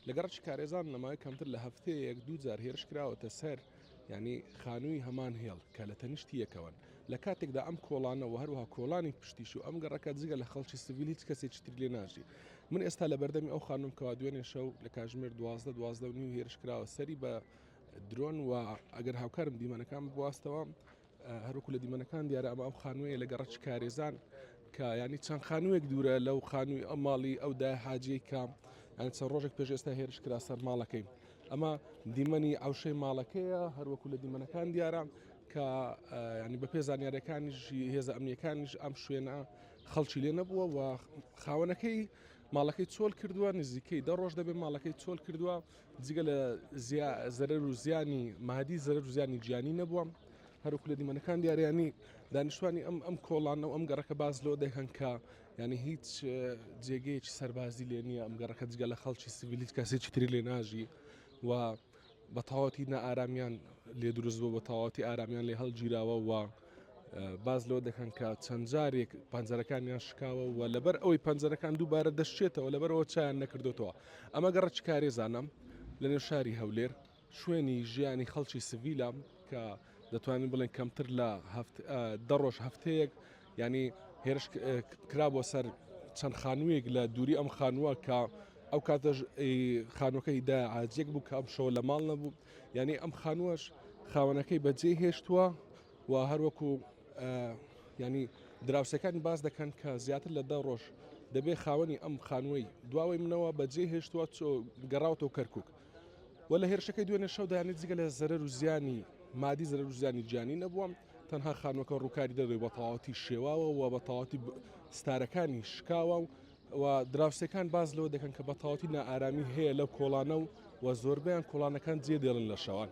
لەگەڕ کارێزان نەمای کەمتر لە هەفتەیەک دووجار هێرش کراوەتە سەر ینی خانووی هەمان هێڵ کە لە تەنیشتی یەکەوەن لە کاتێکدا ئەم کۆڵانەوە هەروها کۆڵانی پشتیش و ئەم گەڕەکە جگە لە خەڵکی سڤیل هیچ کەسێکی تر لێ ناژی. من ئێستا لە بەردەمی ئەو خانوم کەوا دوێنێ شەو لە کاژمێر 12 و هێرش کراوە سەری بە درۆن و ئەگەر هاوکارم دیمەنەکان بواستەوە هەروکو لە دیمەنەکان دیارە ئەمە ئەو خانوویە لە گەڕەچ کارێزان کە ینی چەند خانوویەک دوورە لەو خانووی ئەم ماڵی ئەودا حاجەی کە ئەن چەند ڕۆژێک پێش ئێستا هێرش کرا سەر ماڵەکەی. ئەمە دیمەنی ئەوشەی ماڵەکەیە هەروەکو لە دیمەنەکان دیارە کە ینی بە پێ زانیارەکانیشی هێزە ئەمنیەکانیش ئەم شوێنە خەڵکی لێ نەبووە و خاوەنەکەی ماڵەکەی چۆل کردووە نزیکەی 10 ڕۆژ دەبێت ماڵەکەی چۆل کردووە جگە لە زەرەر و زیانی مادی زەرەر و زیانی گیانی نەبووە. هەروکو لە دیمەنەکان دیارەیانی دانیشتوانی ئەم کۆڵانە و ئەم گەڕەکە باز لۆ دەکەن کە ینی هیچ جێگەیەکی سەربازی لێ نییە ئەم گەڕەکە جگە لە خەڵکی سڤیلیت کەسێکی تری لێ ناژی و بە تەواوەتی نائارامیان لێ دروست بوو بە تەواوەتی ئارامیان لێ هەڵگیراوە و باز لەوە دەکەن کە چەند جارێک پەنجەرەکانیان شکاوە و لەبەر ئەوەی پەنجەرەکان دووبارە دەشتێتەوە لەبەرەوە چیان نەکردوتەوە. ئەمە گەڕەچ کارێزانم لە نێو شاری هەولێر شوێنی ژیانی خەڵکی سڤیلە کە دەتوانین بڵێن کەمتر لە 10 ڕۆژ هەفتەیەک ینی هێرش کرابۆ سەر چەند خانوویەک لە دووری ئەم خانووە کە ئەو کاتەش خانووەکەی دا عاجێک بوو کە ئەم شەوە لە ماڵ نەبوو ینی ئەم خانووەش خاوەنەکەی بەجێ هێشتووە و هەروەکو ینی دراوسەکانی باز دەکەن کە زیاتر لە 10 ڕۆژ دەبێ خاوەنی ئەم خانووی دواوەی منەوە بەجێ هێشتووە گەڕاوتەوە کەرکک و لە هێرشەکەی دوێنێ شەودا ینی جگە لە زەرەر و زیانی مادی زەرەر و زیانی گیانی نەبووە تەنها خانووەکە ڕووکاری دەدەی بە تەواوەتی شێواوە و بە تەواوەتی ستارەکانی شکاوە و دراوسەکان باز لەوە دەکەن کە بە تەواوەتی نائارامی هەیە لەو کۆڵانە و زۆربیان کۆڵانەکان جێ دێڵن لە شەوان.